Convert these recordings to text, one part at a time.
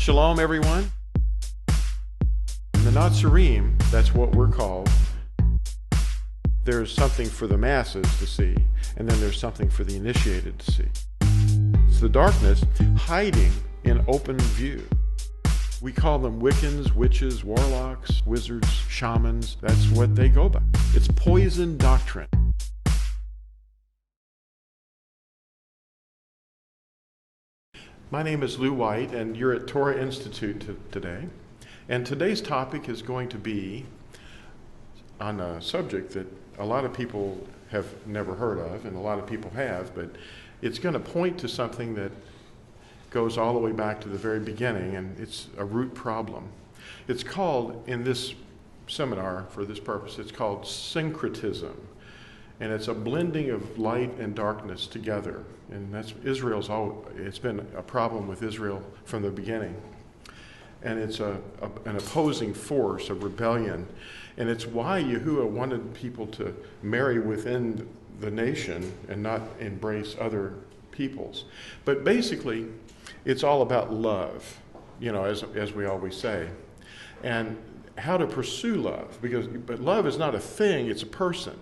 Shalom, everyone. In the Nazarene, that's what we're called. There's something for the masses to see, and then there's something for the initiated to see. It's the darkness hiding in open view. We call them Wiccans, witches, warlocks, wizards, shamans. That's what they go by. It's poison doctrine. My name is Lew White, and you're at Torah Institute today. And today's topic is going to be on a subject that a lot of people have never heard of, and a lot of people have, but it's going to point to something that goes all the way back to the very beginning, and it's a root problem. It's called, in this seminar, for this purpose, it's called Syncretism. And it's a blending of light and darkness together. And that's it's been a problem with Israel from the beginning. And it's an opposing force, a rebellion. And it's why Yahuah wanted people to marry within the nation and not embrace other peoples. But basically, it's all about love, as we always say. And how to pursue love. But love is not a thing, it's a person.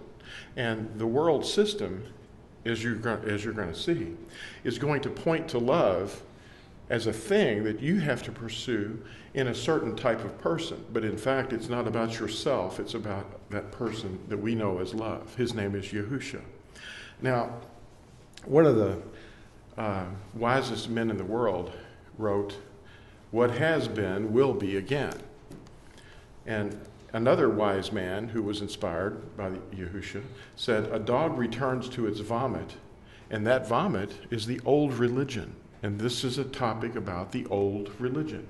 And the world system, as you're going to see, is going to point to love as a thing that you have to pursue in a certain type of person. But in fact, it's not about yourself. It's about that person that we know as love. His name is Yahushua. Now, one of the wisest men in the world wrote, "What has been will be again." And another wise man who was inspired by Yahushua said, "A dog returns to its vomit, and that vomit is the old religion." And this is a topic about the old religion.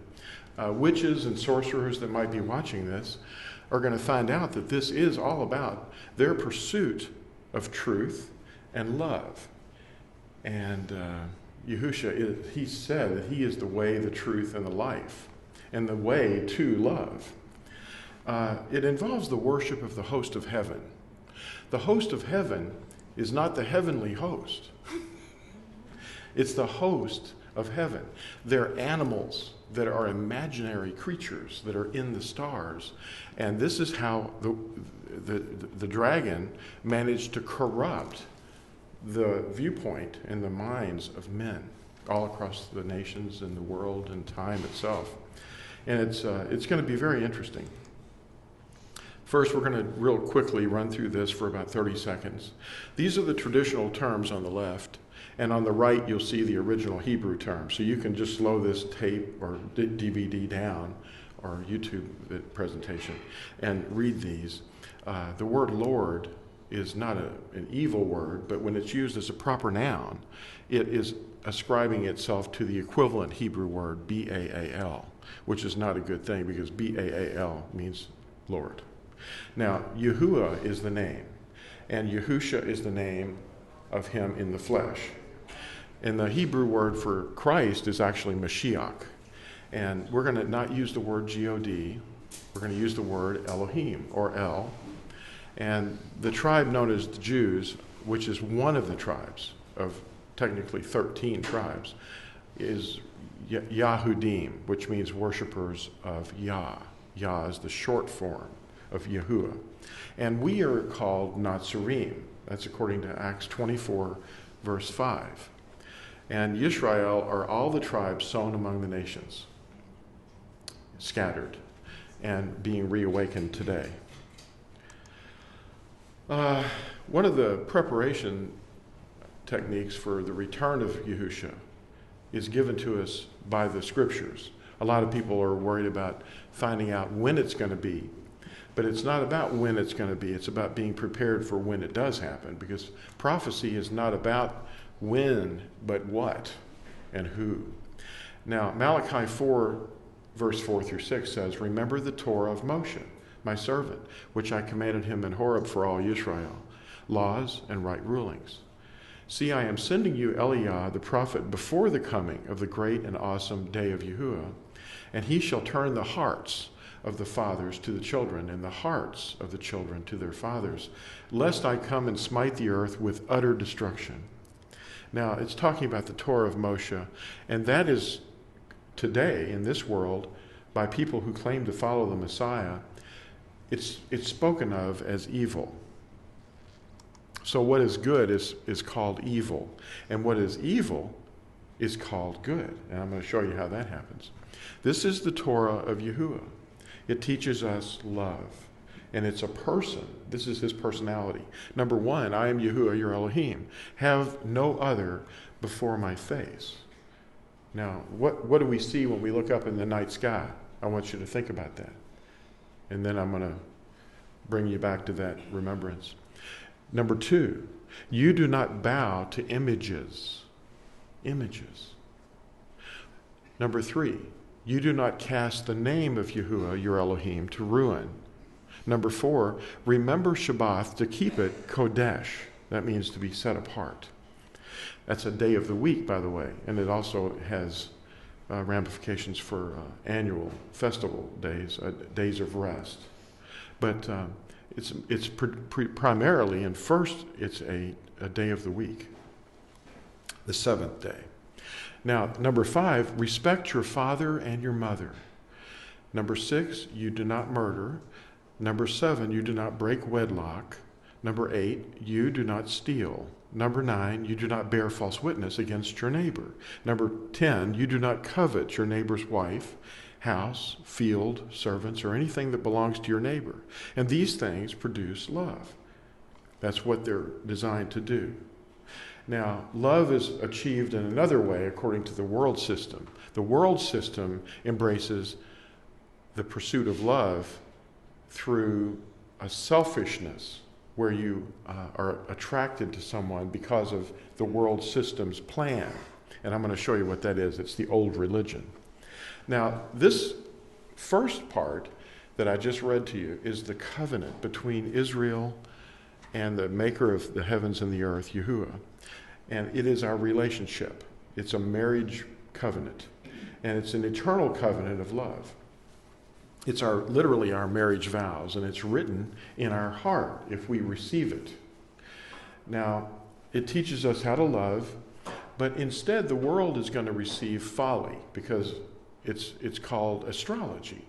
Witches and sorcerers that might be watching this are going to find out that this is all about their pursuit of truth and love. And Yahushua, he said that he is the way, the truth, and the life, and the way to love. It involves the worship of the host of heaven. The host of heaven is not the heavenly host. It's the host of heaven. They're animals that are imaginary creatures that are in the stars. And this is how the dragon managed to corrupt the viewpoint and the minds of men all across the nations and the world and time itself. And it's going to be very interesting. First, we're going to real quickly run through this for about 30 seconds. These are the traditional terms on the left, and on the right you'll see the original Hebrew terms. So you can just slow this tape or DVD down or YouTube presentation and read these. The word Lord is not an evil word, but when it's used as a proper noun, it is ascribing itself to the equivalent Hebrew word B-A-A-L, which is not a good thing because B-A-A-L means Lord. Now, Yahuah is the name, and Yahushua is the name of him in the flesh. And the Hebrew word for Christ is actually Mashiach. And we're going to not use the word G-O-D. We're going to use the word Elohim, or El. And the tribe known as the Jews, which is one of the tribes of technically 13 tribes, is Yahudim, which means worshipers of Yah. Yah is the short form of Yahuah. And we are called Nazarene. That's according to Acts 24, verse 5. And Yisrael are all the tribes sown among the nations, scattered, and being reawakened today. One of the preparation techniques for the return of Yahushua is given to us by the scriptures. A lot of people are worried about finding out when it's going to be. But it's not about when it's going to be. It's about being prepared for when it does happen. Because prophecy is not about when, but what and who. Now, Malachi 4, verse 4 through 6 says, "Remember the Torah of Moshe, my servant, which I commanded him in Horeb for all Israel, laws and right rulings. See, I am sending you Eliah the prophet before the coming of the great and awesome day of Yahuah, and he shall turn the hearts of the fathers to the children, and the hearts of the children to their fathers, lest I come and smite the earth with utter destruction." Now, it's talking about the Torah of Moshe, and that is today in this world by people who claim to follow the Messiah, it's spoken of as evil. So what is good is called evil, and what is evil is called good. And I'm going to show you how that happens. This is the Torah of Yahuah. It teaches us love, and it's a person. This is his personality. Number one, I am Yahuah, your Elohim. Have no other before my face. Now, what do we see when we look up in the night sky? I want you to think about that. And then I'm going to bring you back to that remembrance. Number two, you do not bow to images. Images. Number three, you do not cast the name of Yahuah, your Elohim, to ruin. Number four, remember Shabbat to keep it Kodesh. That means to be set apart. That's a day of the week, by the way, and it also has ramifications for annual festival days, days of rest. But it's primarily, and first, it's a day of the week, the seventh day. Now, number five, respect your father and your mother. Number six, you do not murder. Number seven, you do not break wedlock. Number eight, you do not steal. Number nine, you do not bear false witness against your neighbor. Number 10, you do not covet your neighbor's wife, house, field, servants, or anything that belongs to your neighbor. And these things produce love. That's what they're designed to do. Now, love is achieved in another way according to the world system. The world system embraces the pursuit of love through a selfishness where you are attracted to someone because of the world system's plan. And I'm going to show you what that is. It's the old religion. Now, this first part that I just read to you is the covenant between Israel and the maker of the heavens and the earth, Yahuah. And it is our relationship. It's a marriage covenant. And it's an eternal covenant of love. It's literally our marriage vows, and it's written in our heart if we receive it. Now, it teaches us how to love, but instead the world is going to receive folly because it's called astrology.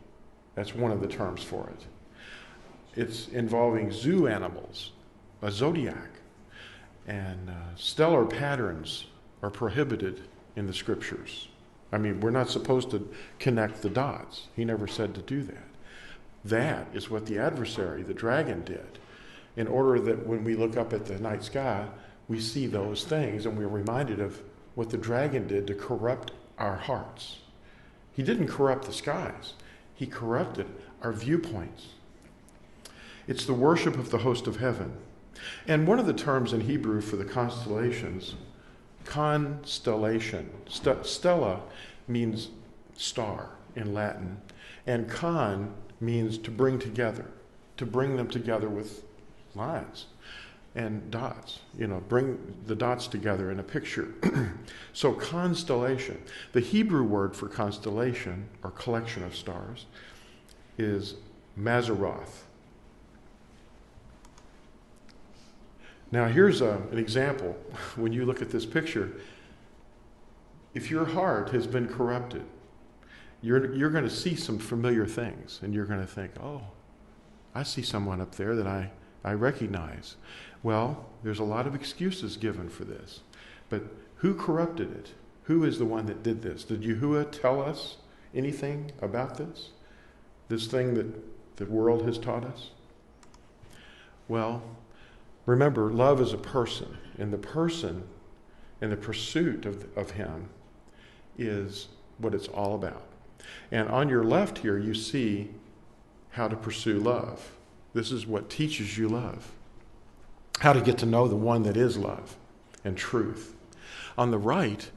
That's one of the terms for it. It's involving zoo animals, a zodiac, and stellar patterns are prohibited in the scriptures. I mean, we're not supposed to connect the dots. He never said to do that. That is what the adversary, the dragon, did, in order that when we look up at the night sky, we see those things and we're reminded of what the dragon did to corrupt our hearts. He didn't corrupt the skies. He corrupted our viewpoints. It's the worship of the host of heaven. And one of the terms in Hebrew for the constellations, constellation. Stella means star in Latin, and con means to bring together, to bring them together with lines and dots, bring the dots together in a picture. So constellation, the Hebrew word for constellation or collection of stars is Mazaroth. Now here's an example. When you look at this picture, if your heart has been corrupted, you're going to see some familiar things, and you're going to think, oh, I see someone up there that I recognize. Well, there's a lot of excuses given for this. But who corrupted it? Who is the one that did this? Did Yahuah tell us anything about this? This thing that the world has taught us? Well, remember, love is a person, and the person and the pursuit of him is what it's all about. And on your left here, you see how to pursue love. This is what teaches you love. How to get to know the one that is love and truth. On the right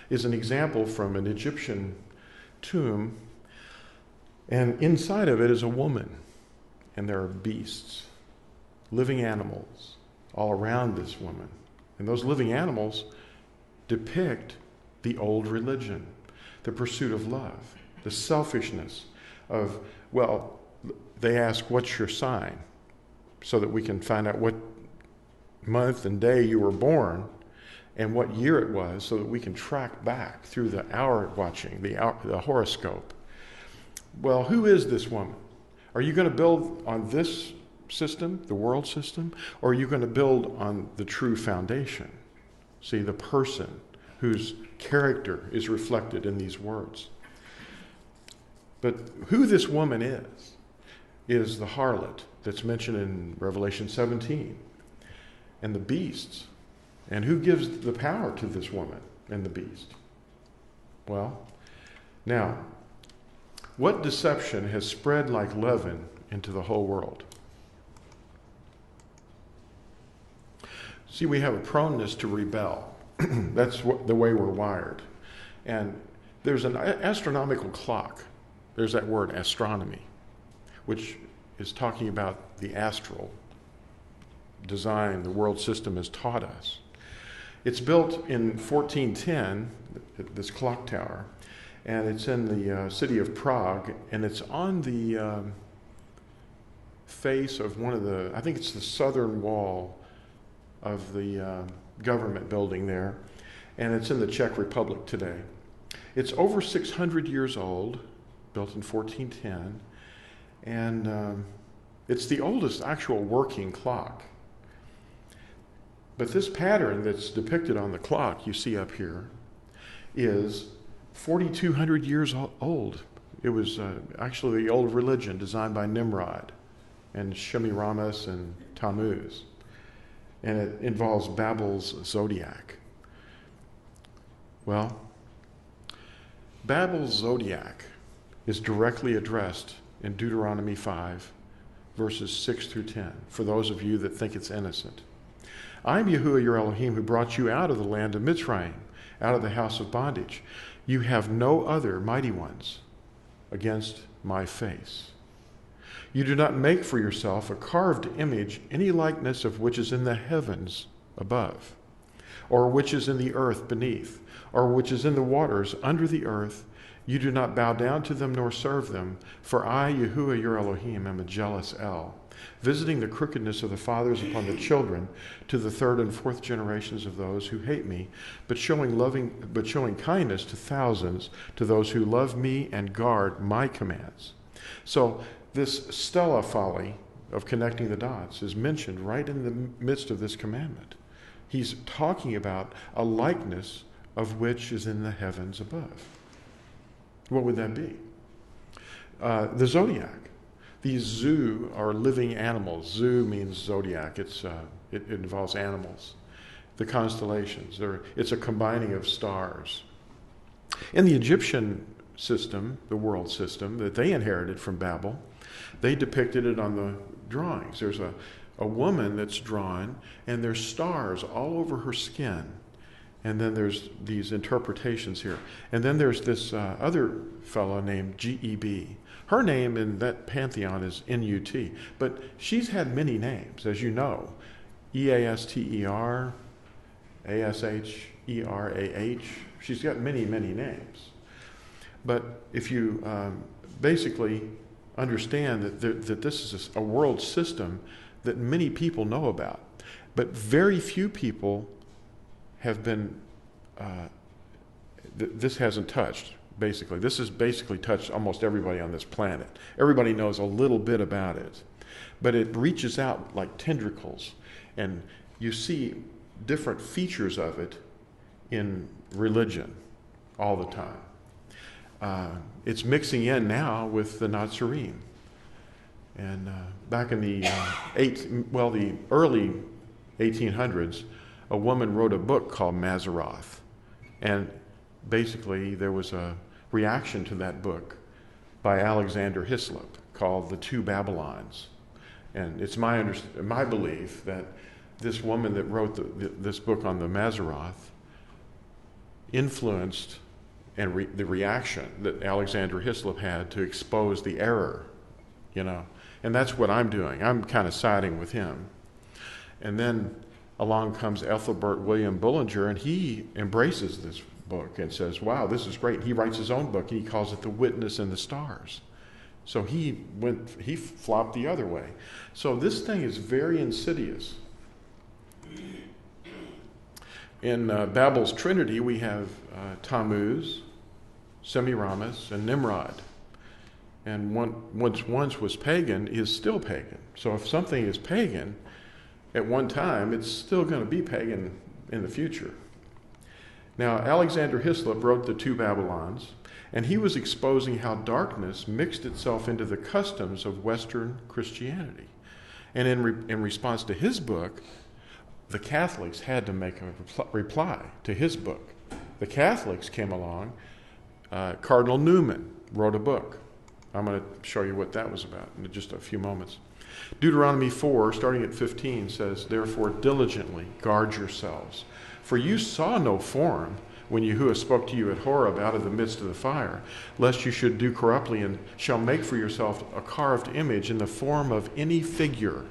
is an example from an Egyptian tomb, and inside of it is a woman, and there are beasts, living animals, all around this woman. And those living animals depict the old religion, the pursuit of love, the selfishness of, well, they ask, what's your sign? So that we can find out what month and day you were born, and what year it was so that we can track back through the hour watching, the horoscope. Well, who is this woman? Are you going to build on this system, the world system, or are you going to build on the true foundation? See, the person whose character is reflected in these words. But who this woman is the harlot that's mentioned in Revelation 17, and the beasts. And who gives the power to this woman and the beast? Well, now, what deception has spread like leaven into the whole world? See, we have a proneness to rebel. That's the way we're wired. And there's an astronomical clock. There's that word, astronomy, which is talking about the astral design the world system has taught us. It's built in 1410, this clock tower, and it's in the city of Prague, and it's on the face of one of the, I think it's the southern wall of the government building there, and it's in the Czech Republic today. It's over 600 years old, built in 1410, and it's the oldest actual working clock. But this pattern that's depicted on the clock you see up here is 4,200 years old. It was actually the old religion designed by Nimrod and Semiramis and Tammuz. And it involves Babel's Zodiac. Well, Babel's Zodiac is directly addressed in Deuteronomy 5, verses 6 through 10, for those of you that think it's innocent. I am Yahuah your Elohim, who brought you out of the land of Mitzrayim, out of the house of bondage. You have no other mighty ones against my face. You do not make for yourself a carved image, any likeness of which is in the heavens above, or which is in the earth beneath, or which is in the waters under the earth. You do not bow down to them nor serve them, for I, Yahuah your Elohim, am a jealous El, visiting the crookedness of the fathers upon the children to the third and fourth generations of those who hate me, but showing kindness to thousands, to those who love me and guard my commands. So this stella folly of connecting the dots is mentioned right in the midst of this commandment. He's talking about a likeness of which is in the heavens above. What would that be? The zodiac. These zoo are living animals. Zoo means zodiac. It involves animals. The constellations. It's a combining of stars. In the Egyptian system, the world system that they inherited from Babel, they depicted it on the drawings. There's a woman that's drawn, and there's stars all over her skin. And then there's these interpretations here. And then there's this other fellow named Geb. Her name in that pantheon is Nut. But she's had many names, as you know. Easter, Asherah. She's got many, many names. But if you basically understand that this is a world system that many people know about, but very few people have been, this hasn't touched, basically. This has basically touched almost everybody on this planet. Everybody knows a little bit about it. But it reaches out like tendrils, and you see different features of it in religion all the time. It's mixing in now with the Nazarene. And back in the the early 1800s, a woman wrote a book called Mazaroth. And basically there was a reaction to that book by Alexander Hislop called The Two Babylons. And it's my belief that this woman that wrote this book on the Mazaroth influenced the reaction that Alexander Hislop had to expose the error, And that's what I'm doing. I'm kind of siding with him. And then along comes Ethelbert William Bullinger, and he embraces this book and says, wow, this is great. He writes his own book, and he calls it The Witness in the Stars. So he flopped the other way. So this thing is very insidious. In Babel's Trinity, we have Tammuz, Semiramis, and Nimrod. And once was pagan is still pagan. So if something is pagan at one time, it's still going to be pagan in the future. Now, Alexander Hislop wrote The Two Babylons, and he was exposing how darkness mixed itself into the customs of Western Christianity. And in response to his book, the Catholics had to make a reply to his book. The Catholics came along. Cardinal Newman wrote a book. I'm going to show you what that was about in just a few moments. Deuteronomy 4, starting at 15, says, "Therefore diligently guard yourselves, for you saw no form when Yahuah spoke to you at Horeb out of the midst of the fire, lest you should do corruptly and shall make for yourself a carved image in the form of any figure,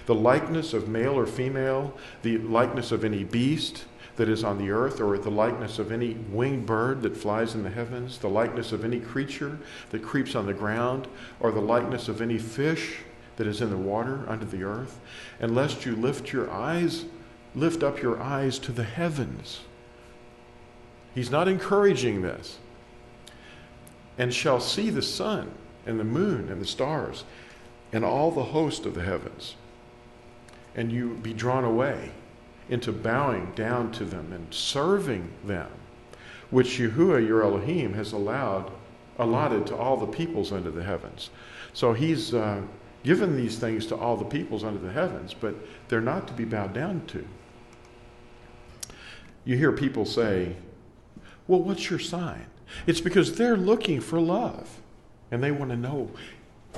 the likeness of male or female, the likeness of any beast that is on the earth, or the likeness of any winged bird that flies in the heavens, the likeness of any creature that creeps on the ground, or the likeness of any fish that is in the water under the earth, and lest you lift up your eyes to the heavens." He's not encouraging this. "And shall see the sun and the moon and the stars and all the host of the heavens, and you be drawn away into bowing down to them and serving them, which Yahuah your Elohim has allotted to all the peoples under the heavens." So he's given these things to all the peoples under the heavens, but they're not to be bowed down to. You hear people say, "Well, what's your sign?" It's because they're looking for love, and they want to know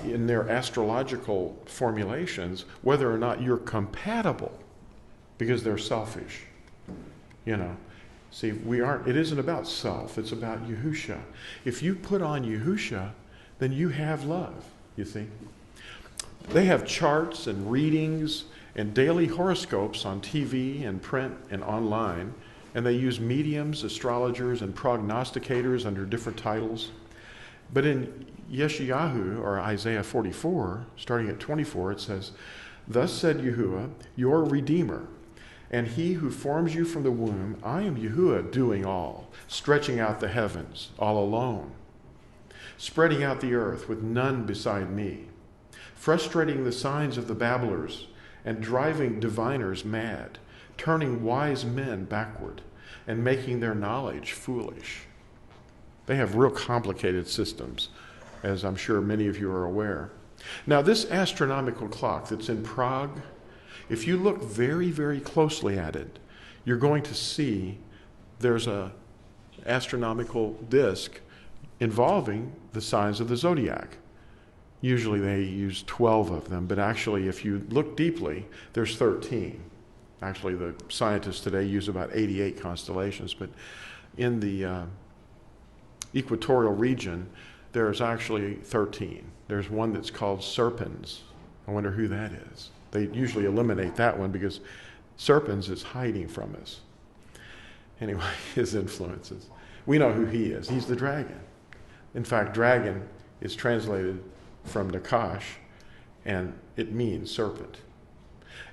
in their astrological formulations whether or not you're compatible, because they're selfish. See, it isn't about self, it's about Yahusha. If you put on Yahusha, then you have love, you see. They have charts and readings and daily horoscopes on TV and print and online, and they use mediums, astrologers, and prognosticators under different titles. But in Yeshayahu, or Isaiah 44, starting at 24, it says, "Thus said Yahuah, your Redeemer, and he who forms you from the womb, I am Yahuah doing all, stretching out the heavens all alone, spreading out the earth with none beside me, frustrating the signs of the babblers and driving diviners mad, turning wise men backward and making their knowledge foolish." They have real complicated systems, as I'm sure many of you are aware. Now, this astronomical clock that's in Prague, if you look very, very closely at it, you're going to see there's an astronomical disk involving the signs of the Zodiac. Usually they use 12 of them, but actually if you look deeply, there's 13. Actually, the scientists today use about 88 constellations, but in the equatorial region, there's actually 13. There's one that's called Serpens. I wonder who that is. They usually eliminate that one because Serpens is hiding from us. Anyway, his influences. We know who he is. He's the dragon. In fact, dragon is translated from Nakash, and it means serpent.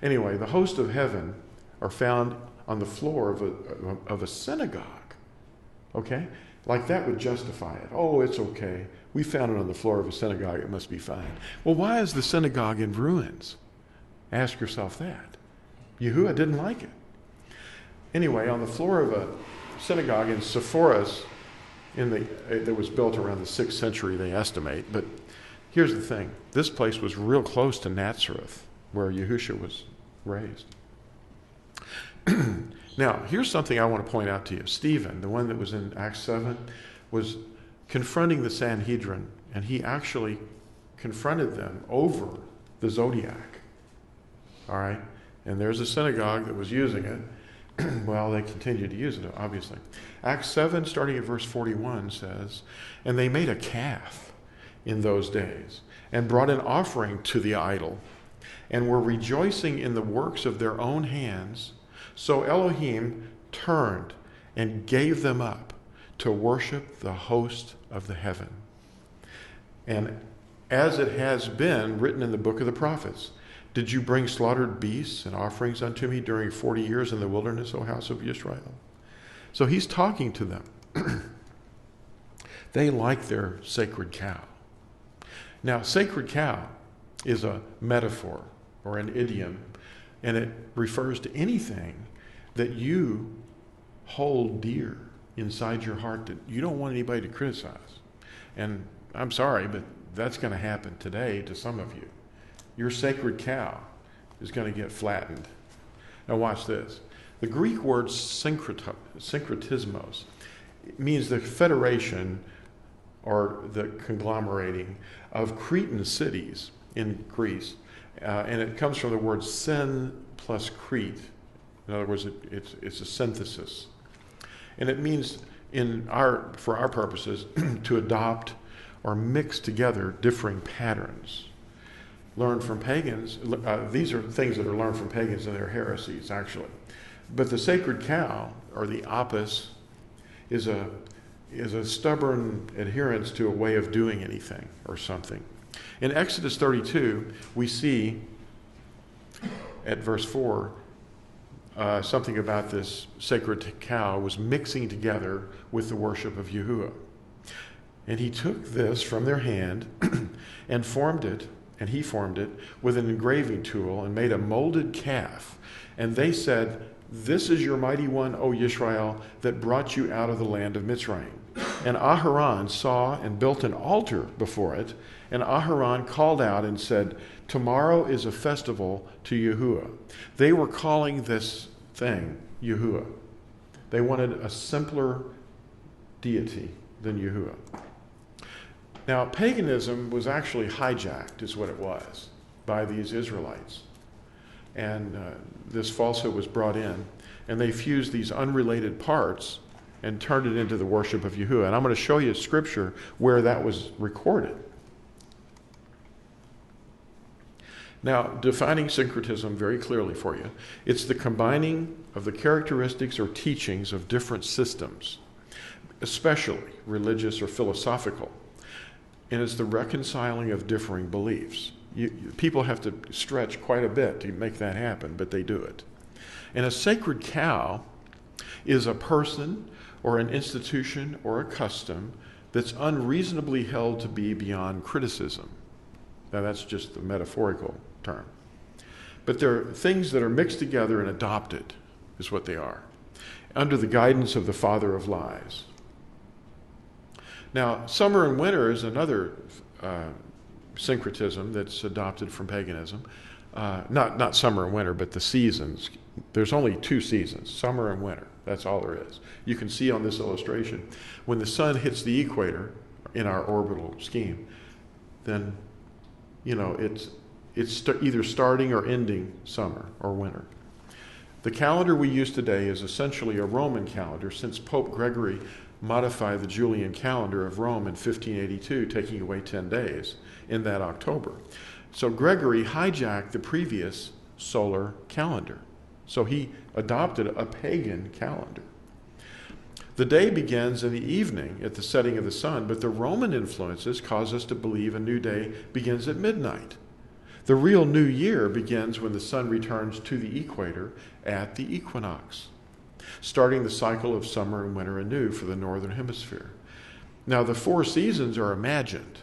Anyway, the host of heaven are found on the floor of a synagogue. Okay? Like that would justify it. Oh, it's okay. We found it on the floor of a synagogue. It must be fine. Well, why is the synagogue in ruins? Ask yourself that. Yahuah didn't like it. Anyway, on the floor of a synagogue in Sepphoris, that was built around the 6th century, they estimate. But here's the thing. This place was real close to Nazareth, where Yahushua was raised. Now, here's something I want to point out to you. Stephen, the one that was in Acts 7, was confronting the Sanhedrin, and he actually confronted them over the Zodiac. All right? And there's a synagogue that was using it. Well, they continued to use it, obviously. Acts 7, starting at verse 41, says, "And they made a calf in those days, and brought an offering to the idol, and were rejoicing in the works of their own hands. So Elohim turned and gave them up to worship the host of the heaven. And as it has been written in the book of the prophets, Did you bring slaughtered beasts and offerings unto me during 40 years in the wilderness, O house of Israel? So he's talking to them. They like their sacred cow. Now, sacred cow is a metaphor or an idiom, and it refers to anything that you hold dear inside your heart that you don't want anybody to criticize. And I'm sorry, but that's going to happen today to some of you. Your sacred cow is going to get flattened. Now watch this. The Greek word syncretismos means the federation or the conglomerating of Cretan cities in Greece. And it comes from the word syn plus Crete. In other words, it's a synthesis. And it means, for our purposes, to adopt or mix together differing patterns. Learned from pagans, these are things that are learned from pagans and their heresies, actually. But the sacred cow, or the opus, is a stubborn adherence to a way of doing anything or something. In Exodus 32, we see at verse 4 something about this sacred cow was mixing together with the worship of Yahuah. And he took this from their hand and he formed it with an engraving tool and made a molded calf. And they said, "This is your mighty one, O Yisrael, that brought you out of the land of Mitzrayim." And Aharon saw and built an altar before it. And Aharon called out and said, "Tomorrow is a festival to Yahuah." They were calling this thing Yahuah. They wanted a simpler deity than Yahuah. Now, paganism was actually hijacked, is what it was, by these Israelites. And this falsehood was brought in, and they fused these unrelated parts and turned it into the worship of Yahuah. And I'm going to show you scripture where that was recorded. Now, defining syncretism very clearly for you, it's the combining of the characteristics or teachings of different systems, especially religious or philosophical. And it's the reconciling of differing beliefs. People have to stretch quite a bit to make that happen, but they do it. And a sacred cow is a person or an institution or a custom that's unreasonably held to be beyond criticism. Now, that's just the metaphorical term. But they're things that are mixed together and adopted, is what they are, under the guidance of the father of lies. Now, summer and winter is another syncretism that's adopted from paganism. Not summer and winter, but the seasons. There's only two seasons, summer and winter. That's all there is. You can see on this illustration, when the sun hits the equator in our orbital scheme, then, it's either starting or ending summer or winter. The calendar we use today is essentially a Roman calendar, since Pope Gregory modified the Julian calendar of Rome in 1582, taking away 10 days in that October. So Gregory hijacked the previous solar calendar. So he adopted a pagan calendar. The day begins in the evening at the setting of the sun, but the Roman influences cause us to believe a new day begins at midnight. The real new year begins when the sun returns to the equator at the equinox, starting the cycle of summer and winter anew for the northern hemisphere. Now, the four seasons are imagined,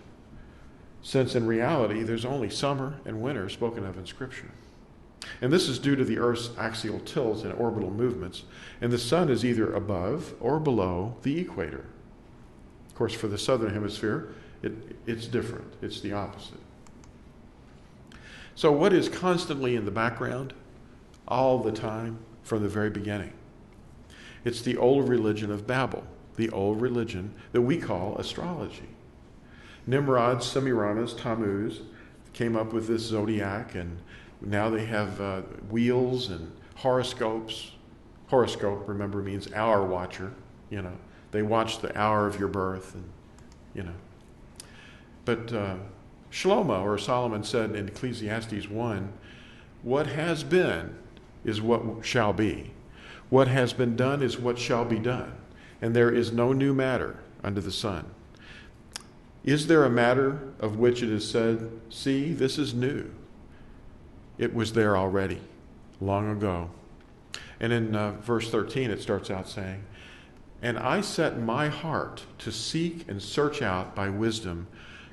since in reality there's only summer and winter spoken of in Scripture. And this is due to the Earth's axial tilt and orbital movements, and the sun is either above or below the equator. Of course, for the southern hemisphere, it's different. It's the opposite. So what is constantly in the background all the time from the very beginning? It's the old religion of Babel, the old religion that we call astrology. Nimrod, Semiramis, Tammuz came up with this Zodiac, and now they have wheels and horoscopes. Horoscope, remember, means hour watcher. They watch the hour of your birth, and But Shlomo, or Solomon, said in Ecclesiastes 1, "What has been is what shall be. What has been done is what shall be done. And there is no new matter under the sun. Is there a matter of which it is said, 'See, this is new'? It was there already, long ago. And in verse 13, it starts out saying, "And I set my heart to seek and search out by wisdom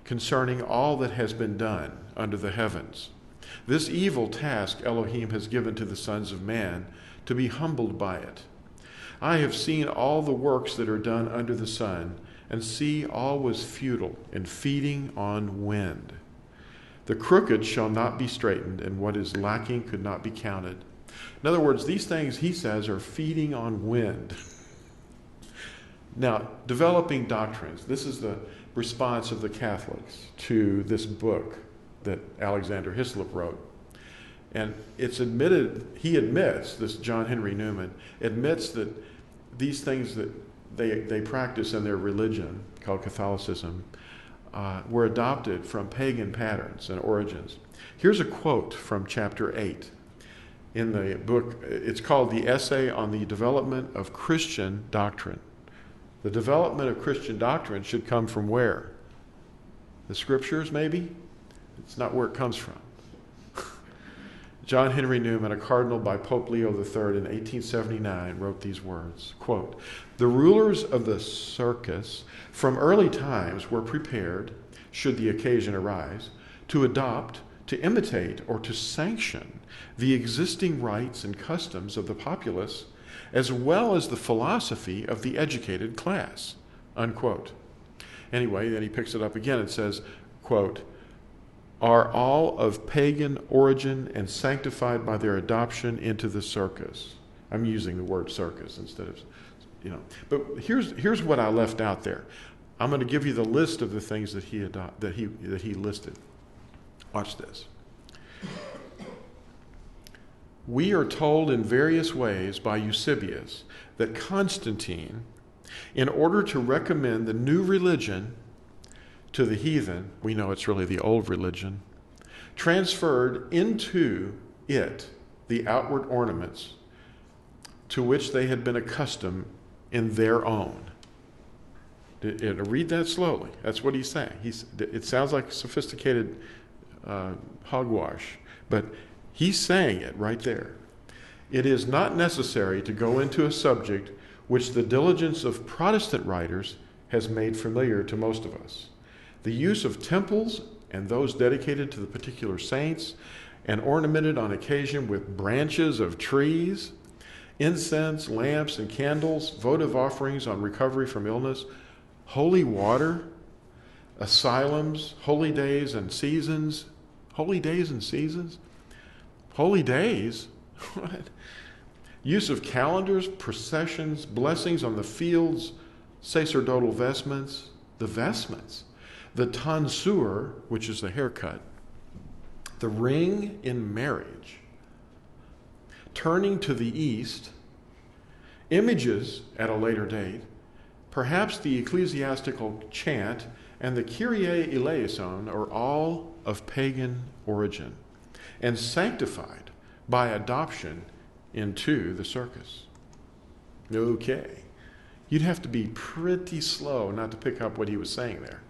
concerning all that has been done under the heavens. This evil task Elohim has given to the sons of man, to be humbled by it. I have seen all the works that are done under the sun, and see all was futile and feeding on wind. The crooked shall not be straightened, and what is lacking could not be counted." In other words, these things, he says, are feeding on wind. Now, developing doctrines. This is the response of the Catholics to this book that Alexander Hislop wrote. And it's admitted, he admits, this John Henry Newman, admits that these things that they practice in their religion, called Catholicism, were adopted from pagan patterns and origins. Here's a quote from chapter 8 in the book. It's called The Essay on the Development of Christian Doctrine. The development of Christian doctrine should come from where? The scriptures, maybe? It's not where it comes from. John Henry Newman, a cardinal by Pope Leo III in 1879, wrote these words, quote, "The rulers of the circus from early times were prepared, should the occasion arise, to adopt, to imitate, or to sanction the existing rites and customs of the populace, as well as the philosophy of the educated class," unquote. Anyway, then he picks it up again and says, quote, "are all of pagan origin and sanctified by their adoption into the circus." I'm using the word circus instead of, But here's what I left out there. I'm going to give you the list of the things that he listed. Watch this. We are told in various ways by Eusebius that Constantine, in order to recommend the new religion to the heathen, we know it's really the old religion, transferred into it the outward ornaments to which they had been accustomed in their own. Read that slowly. That's what he's saying. It sounds like sophisticated hogwash, but he's saying it right there. It is not necessary to go into a subject which the diligence of Protestant writers has made familiar to most of us. The use of temples and those dedicated to the particular saints and ornamented on occasion with branches of trees, incense, lamps, and candles, votive offerings on recovery from illness, holy water, asylums, holy days and seasons. Holy days and seasons? Holy days? What? Use of calendars, processions, blessings on the fields, sacerdotal vestments, the tonsure, which is the haircut, the ring in marriage, turning to the east, images at a later date, perhaps the ecclesiastical chant, and the Kyrie eleison are all of pagan origin and sanctified by adoption into the circus. Okay. You'd have to be pretty slow not to pick up what he was saying there.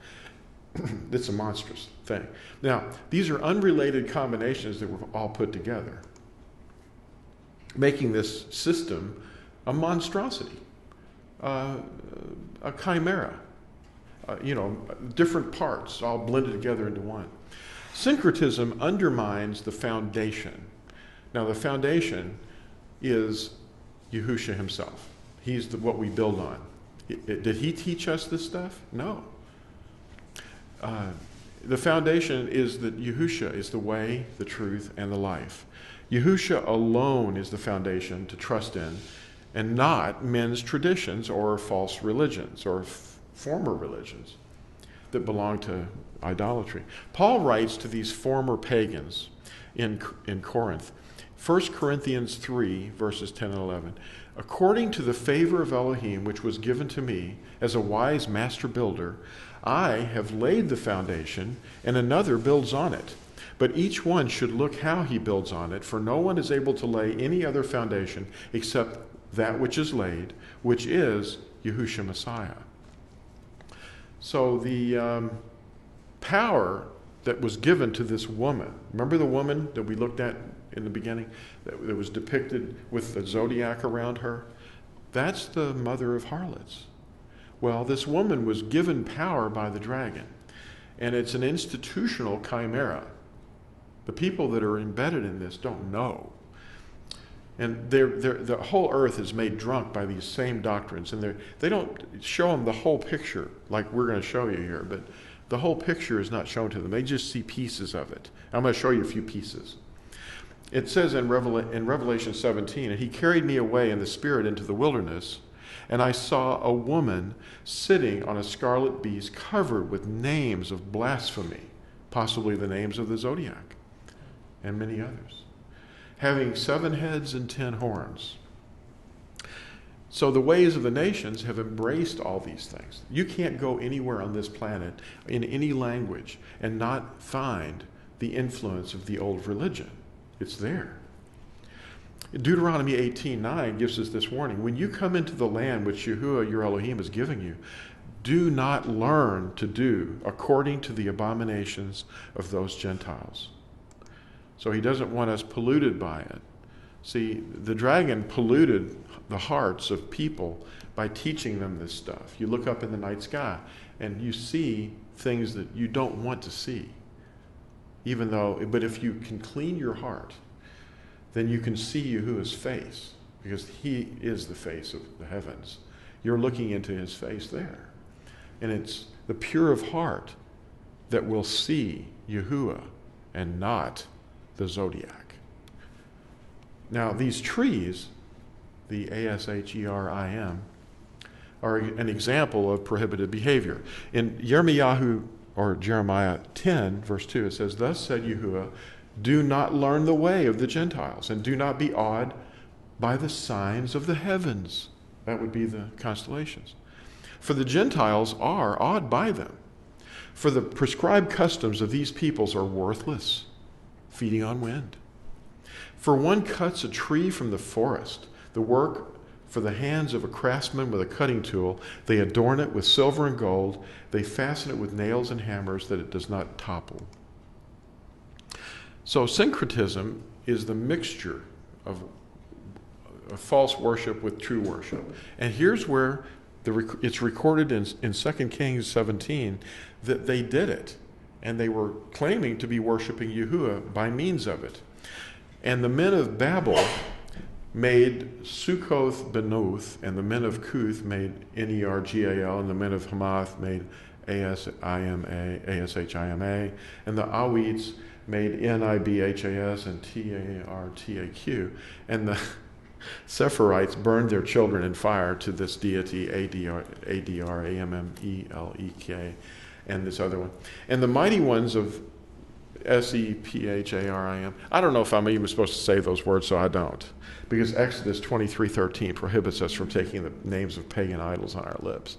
It's a monstrous thing. Now, these are unrelated combinations that were all put together, making this system a monstrosity, a chimera, different parts all blended together into one. Syncretism undermines the foundation. Now, the foundation is Yahushua himself. He's what we build on. Did he teach us this stuff? No. The foundation is that Yahushua is the way, the truth, and the life. Yahushua alone is the foundation to trust in, and not men's traditions or false religions or former religions that belong to idolatry. Paul writes to these former pagans in Corinth, 1 Corinthians 3, verses 10 and 11. "According to the favor of Elohim, which was given to me as a wise master builder, I have laid the foundation, and another builds on it. But each one should look how he builds on it, for no one is able to lay any other foundation except that which is laid, which is Yahushua Messiah." So the power that was given to this woman. Remember the woman that we looked at in the beginning that was depicted with the zodiac around her? That's the mother of harlots. Well, this woman was given power by the dragon, and it's an institutional chimera. The people that are embedded in this don't know. And the whole earth is made drunk by these same doctrines, and they don't show them the whole picture like we're going to show you here, but the whole picture is not shown to them. They just see pieces of it. I'm going to show you a few pieces. It says in Revelation 17, and he carried me away in the spirit into the wilderness, and I saw a woman sitting on a scarlet beast covered with names of blasphemy, possibly the names of the Zodiac, and many others, having 7 heads and 10 horns. So the ways of the nations have embraced all these things. You can't go anywhere on this planet in any language and not find the influence of the old religion. It's there. Deuteronomy 18:9 gives us this warning. When you come into the land which Yahuah, your Elohim, is giving you, do not learn to do according to the abominations of those Gentiles. So he doesn't want us polluted by it. See, the dragon polluted the hearts of people by teaching them this stuff. You look up in the night sky and you see things that you don't want to see. But if you can clean your heart, then you can see Yahuah's face, because he is the face of the heavens. You're looking into his face there. And it's the pure of heart that will see Yahuah and not the Zodiac. Now, these trees, the Ashherim, are an example of prohibited behavior. In Jeremiah 10, verse 2, it says, "Thus said Yahuah, do not learn the way of the Gentiles, and do not be awed by the signs of the heavens." That would be the constellations. For the Gentiles are awed by them. For the prescribed customs of these peoples are worthless, feeding on wind. For one cuts a tree from the forest, the work for the hands of a craftsman with a cutting tool. They adorn it with silver and gold. They fasten it with nails and hammers that it does not topple. So syncretism is the mixture of false worship with true worship. And here's where it's recorded in 2 Kings 17 that they did it. And they were claiming to be worshiping Yahuah by means of it. And the men of Babel made Succoth Benoth, and the men of Cuth made Nergal, and the men of Hamath made Ashima, and the Awites made Nibhas and Tartaq, and the Sephirites burned their children in fire to this deity, Adrammelek, and this other one. And the mighty ones of Sepharim. I don't know if I'm even supposed to say those words, so I don't. Because Exodus 23:13 prohibits us from taking the names of pagan idols on our lips.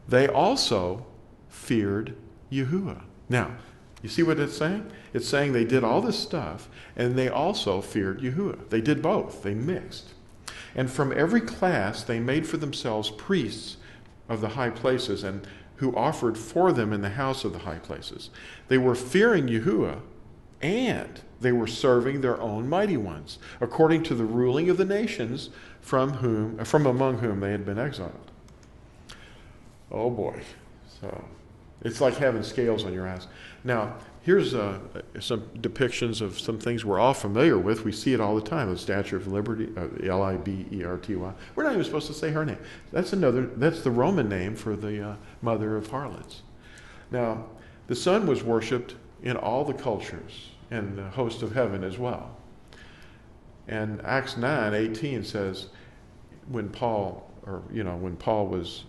They also feared Yahuah. Now, you see what it's saying? It's saying they did all this stuff, and they also feared Yahuah. They did both. They mixed. And from every class, they made for themselves priests of the high places, and who offered for them in the house of the high places. They were fearing Yahuah, and they were serving their own mighty ones, according to the ruling of the nations from among whom they had been exiled. Oh boy. So it's like having scales on your eyes. Now, here's some depictions of some things we're all familiar with. We see it all the time. The Statue of Liberty, Liberty. We're not even supposed to say her name. That's the Roman name for the mother of harlots. Now, the sun was worshipped in all the cultures, and the host of heaven as well. And Acts 9:18 says, when Paul was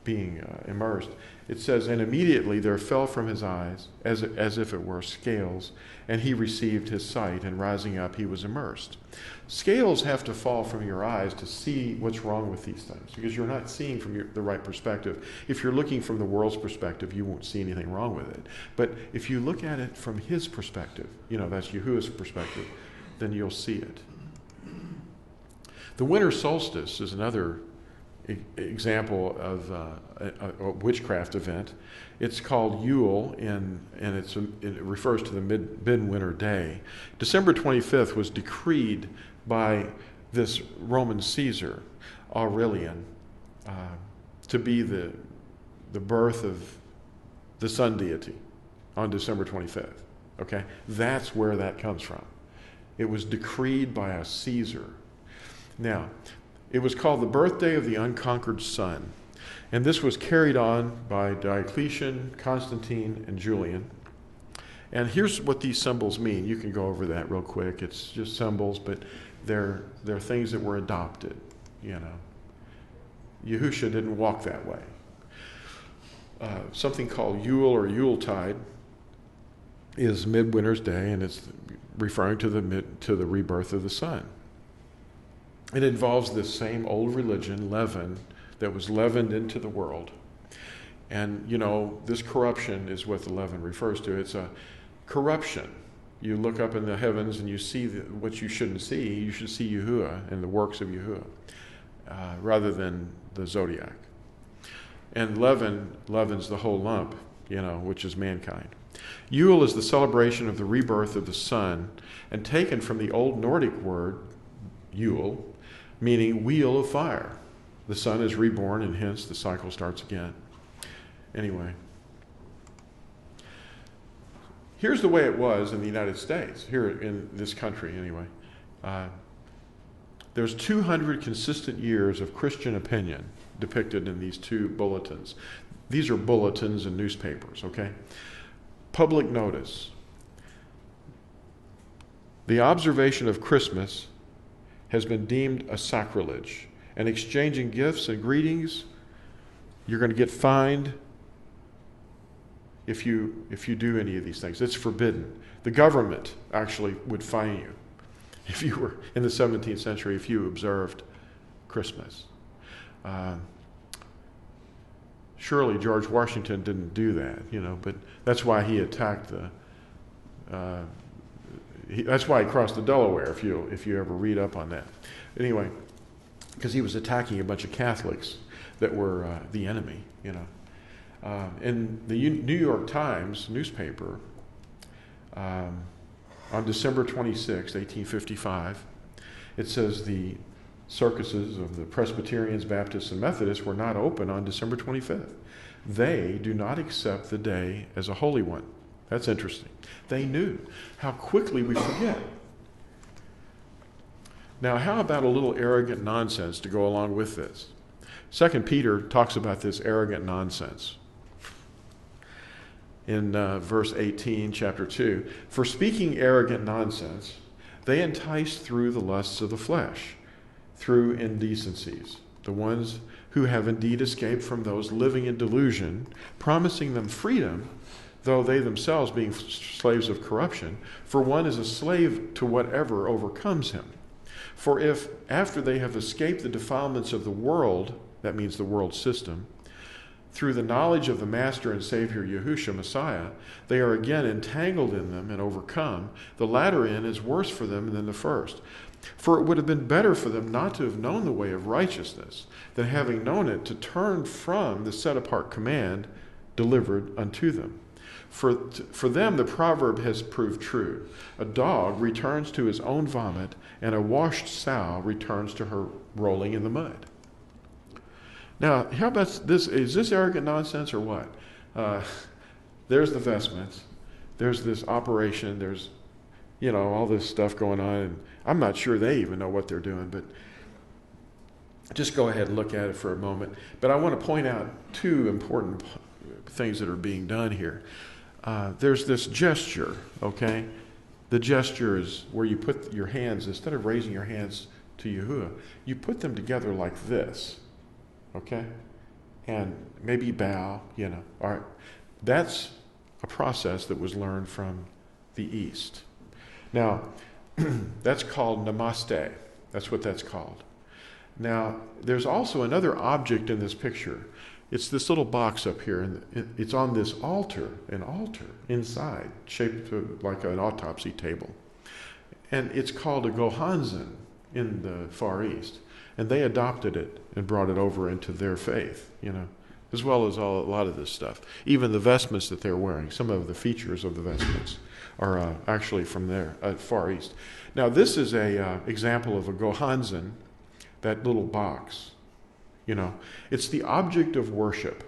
being immersed, it says, and immediately there fell from his eyes, as if it were scales, and he received his sight, and rising up he was immersed. Scales have to fall from your eyes to see what's wrong with these things, because you're not seeing from the right perspective. If you're looking from the world's perspective, you won't see anything wrong with it. But if you look at it from his perspective, that's Yahuah's perspective, then you'll see it. The winter solstice is another example of a witchcraft event. It's called Yule, and it refers to the midwinter day. December 25th was decreed by this Roman Caesar, Aurelian, to be the birth of the sun deity on December 25th. Okay? That's where that comes from. It was decreed by a Caesar. Now, it was called the birthday of the unconquered sun. And this was carried on by Diocletian, Constantine, and Julian. And here's what these symbols mean. You can go over that real quick. It's just symbols, but they're things that were adopted, you know. Yahuah didn't walk that way. Something called Yule or Yuletide is midwinter's day, and it's referring to the rebirth of the sun. It involves this same old religion, leaven, that was leavened into the world. And, you know, this corruption is what the leaven refers to. It's a corruption. You look up in the heavens and you see what you shouldn't see. You should see Yahuah and the works of Yahuah rather than the Zodiac. And leavens the whole lump, you know, which is mankind. Yule is the celebration of the rebirth of the sun, and taken from the old Nordic word, Yule, meaning wheel of fire. The sun is reborn, and hence the cycle starts again. Anyway, here's the way it was in the United States, here in this country anyway. There's 200 consistent years of Christian opinion depicted in these two bulletins. These are bulletins and newspapers, okay? Public notice. The observation of Christmas has been deemed a sacrilege, and exchanging gifts and greetings, you're going to get fined if you do any of these things. It's forbidden. The government actually would fine you if you were in the 17th century, if you observed Christmas. Surely George Washington didn't do that, you know, but that's why he attacked that's why he crossed the Delaware, if you ever read up on that. Anyway, because he was attacking a bunch of Catholics that were the enemy, you know. In the New York Times newspaper, on December 26, 1855, it says the circuses of the Presbyterians, Baptists, and Methodists were not open on December 25th. They do not accept the day as a holy one. That's interesting. They knew. How quickly we forget. Now, how about a little arrogant nonsense to go along with this? 2 Peter talks about this arrogant nonsense. In verse 18, chapter 2, for speaking arrogant nonsense, they entice through the lusts of the flesh, through indecencies, the ones who have indeed escaped from those living in delusion, promising them freedom, though they themselves being slaves of corruption, for one is a slave to whatever overcomes him. For if, after they have escaped the defilements of the world, that means the world system, through the knowledge of the Master and Savior Yahuah Messiah, they are again entangled in them and overcome, the latter end is worse for them than the first. For it would have been better for them not to have known the way of righteousness, than having known it, to turn from the set-apart command delivered unto them. For them the proverb has proved true. A dog returns to his own vomit, and a washed sow returns to her rolling in the mud. Now, how about this? Is this arrogant nonsense or what? There's the vestments. There's this operation. There's, you know, all this stuff going on. And I'm not sure they even know what they're doing, but just go ahead and look at it for a moment. But I want to point out two important things that are being done here. There's this gesture, okay? The gesture is where you put your hands, instead of raising your hands to Yahuah, you put them together like this. Okay? And maybe bow, you know. All right. That's a process that was learned from the East. Now, that's called namaste. That's what that's called. Now, there's also another object in this picture. It's this little box up here, and it's on this altar, an altar inside, shaped like an autopsy table. And it's called a gohanzen. in the Far East, and they adopted it and brought it over into their faith, as well as a lot of this stuff. Even the vestments that they're wearing, some of the features of the vestments are actually from there, Far East. Now, this is a example of a Gohanzen, that little box. It's the object of worship.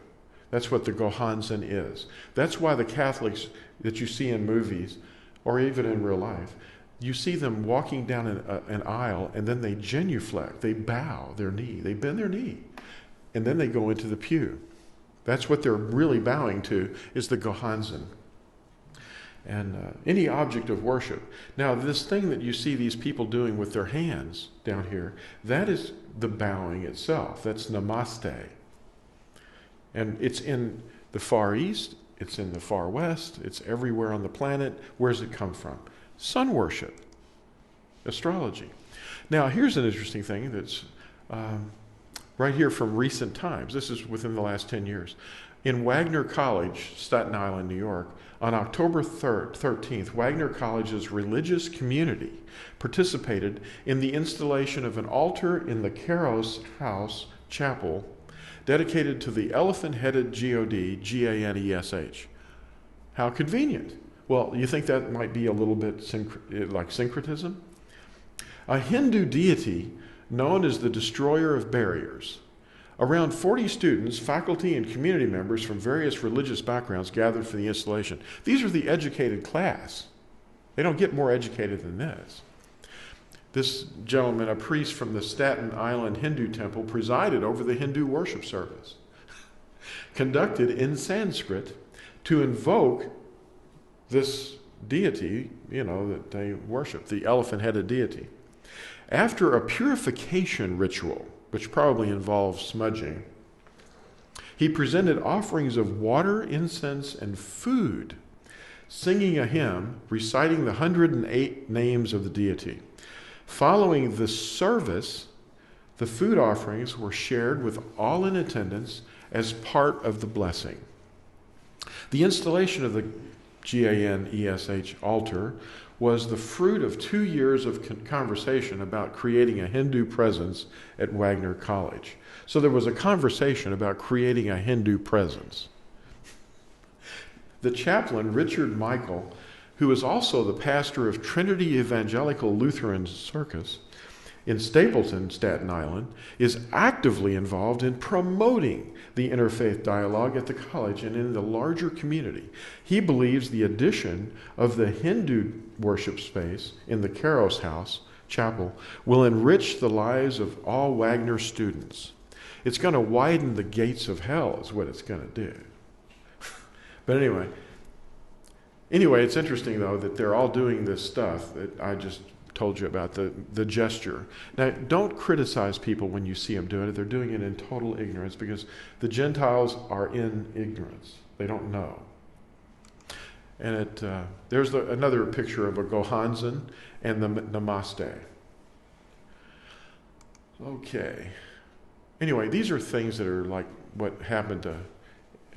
That's what the Gohanzen is. That's why the Catholics that you see in movies, or even in real life, you see them walking down an aisle, and then they genuflect. They bow their knee. They bend their knee. And then they go into the pew. That's what they're really bowing to, is the Gohanzen. And any object of worship. Now, this thing that you see these people doing with their hands down here, that is the bowing itself. That's namaste. And it's in the Far East. It's in the Far West. It's everywhere on the planet. Where does it come from? Sun worship. Astrology. Now, here's an interesting thing that's right here from recent times. This is within the last 10 years. In Wagner College, Staten Island, New York, on October 13th, Wagner College's religious community participated in the installation of an altar in the Caros House Chapel dedicated to the elephant-headed god, Ganesh. How convenient. Well, you think that might be a little bit like syncretism? A Hindu deity known as the destroyer of barriers. Around 40 students, faculty, and community members from various religious backgrounds gathered for the installation. These are the educated class. They don't get more educated than this. This gentleman, a priest from the Staten Island Hindu temple, presided over the Hindu worship service, conducted in Sanskrit to invoke this deity, that they worship, the elephant-headed deity. After a purification ritual, which probably involves smudging, he presented offerings of water, incense, and food, singing a hymn, reciting the 108 names of the deity. Following the service, the food offerings were shared with all in attendance as part of the blessing. The installation of the Ganesh altar was the fruit of 2 years of conversation about creating a Hindu presence at Wagner College. So there was a conversation about creating a Hindu presence. The chaplain, Richard Michael, who is also the pastor of Trinity Evangelical Lutheran Circus in Stapleton, Staten Island, is actively involved in promoting the interfaith dialogue at the college and in the larger community. He believes the addition of the Hindu worship space in the Caros House Chapel will enrich the lives of all Wagner students. It's going to widen the gates of hell is what it's going to do. But anyway, it's interesting, though, that they're all doing this stuff that I just told you about, the gesture. Now, don't criticize people when you see them doing it. They're doing it in total ignorance because the Gentiles are in ignorance. They don't know. And there's another picture of a Gohanzen and the Namaste. Okay. Anyway, these are things that are like what happened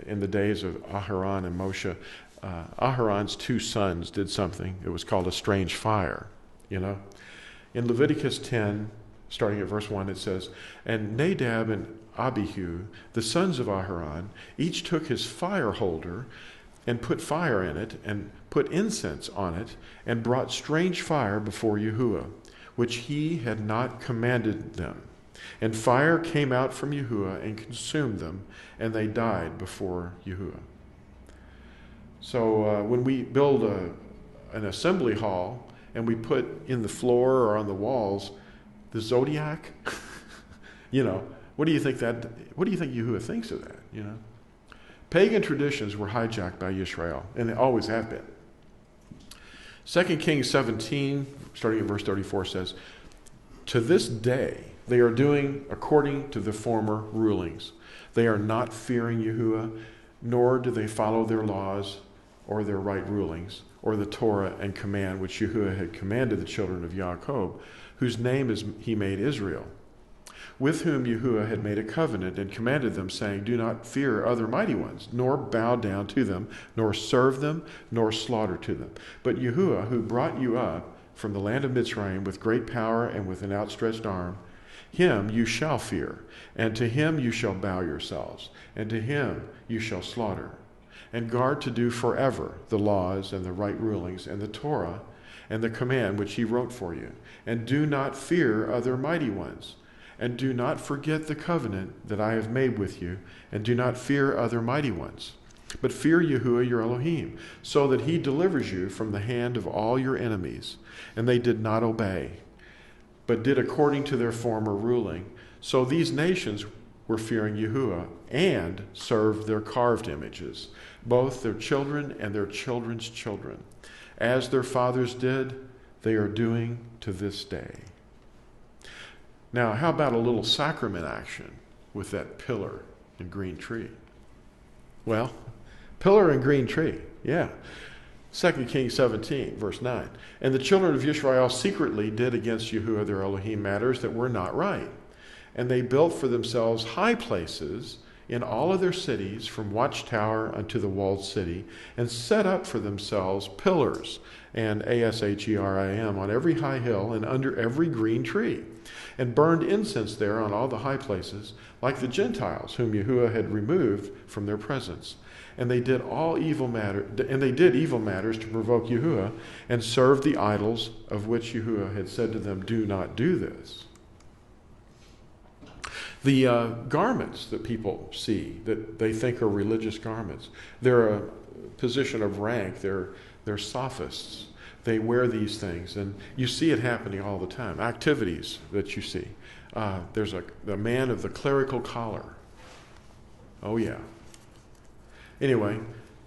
in the days of Aharon and Moshe. Aharon's 2 sons did something. It was called a strange fire. In Leviticus 10, starting at verse 1, it says, "And Nadab and Abihu, the sons of Aharon, each took his fire holder and put fire in it and put incense on it and brought strange fire before Yahuah, which he had not commanded them. And fire came out from Yahuah and consumed them, and they died before Yahuah." So when we build an assembly hall, and we put in the floor or on the walls the Zodiac, what do you think Yahuah thinks of that? Pagan traditions were hijacked by Israel, and they always have been. 2 Kings 17, starting at verse 34, says, "To this day they are doing according to the former rulings. They are not fearing Yahuah, nor do they follow their laws or their right rulings, or the Torah and command which Yahuah had commanded the children of Yaakov, whose name he made Israel, with whom Yahuah had made a covenant and commanded them, saying, 'Do not fear other mighty ones, nor bow down to them, nor serve them, nor slaughter to them. But Yahuah, who brought you up from the land of Mitzrayim with great power and with an outstretched arm, him you shall fear, and to him you shall bow yourselves, and to him you shall slaughter, and guard to do forever the laws and the right rulings and the Torah and the command which he wrote for you. And do not fear other mighty ones, and do not forget the covenant that I have made with you, and do not fear other mighty ones. But fear Yahuah your Elohim, so that he delivers you from the hand of all your enemies. And they did not obey, but did according to their former ruling. So these nations were fearing Yahuah and served their carved images, both their children and their children's children. As their fathers did, they are doing to this day. Now, how about a little sacrament action with that pillar and green tree? Well, pillar and green tree, yeah. 2 Kings 17, verse 9. And the children of Israel secretly did against Yahuah their Elohim matters that were not right. And they built for themselves high places in all of their cities, from watchtower unto the walled city, and set up for themselves pillars and Asherim on every high hill and under every green tree, and burned incense there on all the high places, like the Gentiles whom Yahuah had removed from their presence. And they did evil matters to provoke Yahuah, and served the idols of which Yahuah had said to them, do not do this. The garments that people see that they think are religious garments, they're a position of rank. They're sophists. They wear these things, and you see it happening all the time. Activities that you see. There's the man of the clerical collar. Oh yeah. Anyway,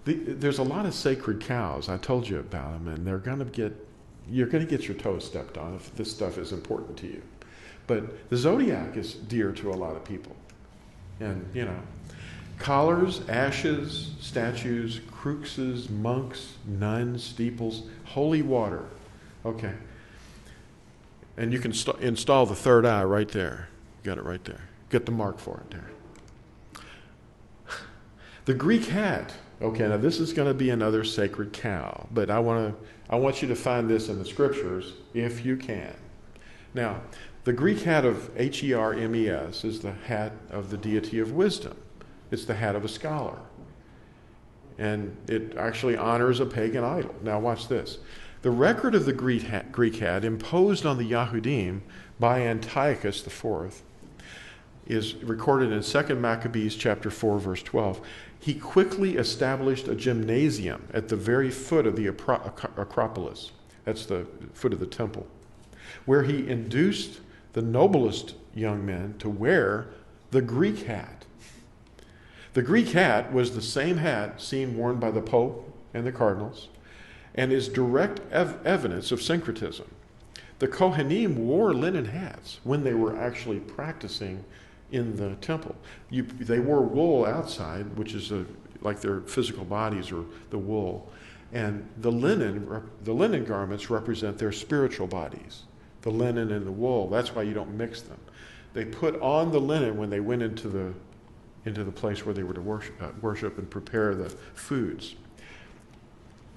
there's a lot of sacred cows. I told you about them, and you're going to get your toes stepped on if this stuff is important to you. But the Zodiac is dear to a lot of people. And, collars, ashes, statues, cruxes, monks, nuns, steeples, holy water. Okay. And you can install the third eye right there. You got it right there. Get the mark for it there. The Greek hat. Okay, now this is going to be another sacred cow, but I want you to find this in the scriptures if you can. Now, the Greek hat of Hermes is the hat of the deity of wisdom. It's the hat of a scholar. And it actually honors a pagan idol. Now watch this. The record of the Greek hat imposed on the Yahudim by Antiochus IV is recorded in 2 Maccabees chapter 4, verse 12. He quickly established a gymnasium at the very foot of the Acropolis. That's the foot of the temple, where he induced the noblest young men to wear the Greek hat. The Greek hat was the same hat seen worn by the Pope and the cardinals, and is direct evidence of syncretism. The Kohanim wore linen hats when they were actually practicing in the temple. They wore wool outside, which is like their physical bodies or the wool, and the linen garments represent their spiritual bodies. The linen and the wool. That's why you don't mix them. They put on the linen when they went into the place where they were to worship and prepare the foods.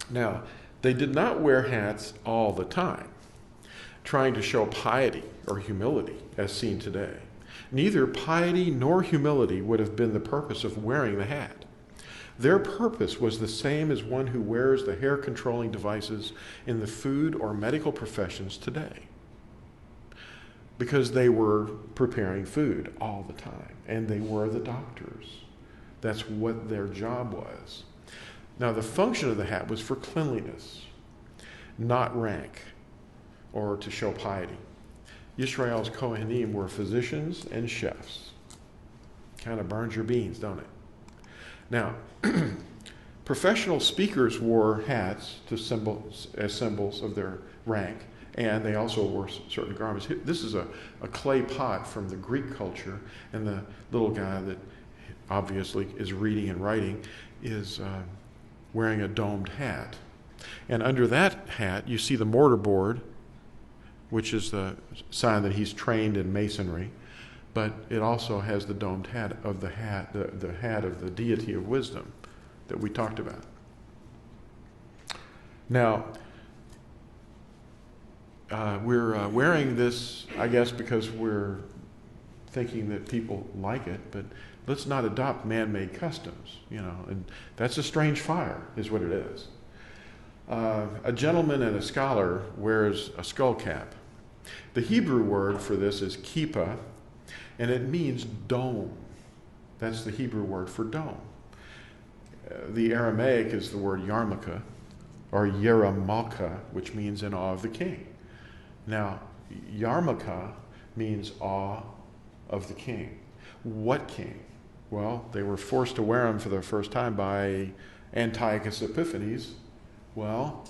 Now, they did not wear hats all the time, trying to show piety or humility as seen today. Neither piety nor humility would have been the purpose of wearing the hat. Their purpose was the same as one who wears the hair controlling devices in the food or medical professions today, because they were preparing food all the time, and they were the doctors. That's what their job was. Now, the function of the hat was for cleanliness, not rank, or to show piety. Yisrael's Kohanim were physicians and chefs. Kind of burns your beans, don't it? Now, professional speakers wore hats as symbols of their rank, and they also wore certain garments. This is a clay pot from the Greek culture, and the little guy that obviously is reading and writing is wearing a domed hat. And under that hat, you see the mortar board, which is the sign that he's trained in masonry, but it also has the domed hat of the hat of the deity of wisdom that we talked about. Now, we're wearing this, I guess, because we're thinking that people like it, but let's not adopt man-made customs, and that's a strange fire, is what it is. A gentleman and a scholar wears a skull cap. The Hebrew word for this is kippah, and it means dome. That's the Hebrew word for dome. The Aramaic is the word yarmulke, or yeramalka, which means in awe of the king. Now, yarmulke means awe of the king. What king? Well, they were forced to wear them for the first time by Antiochus Epiphanes. Well,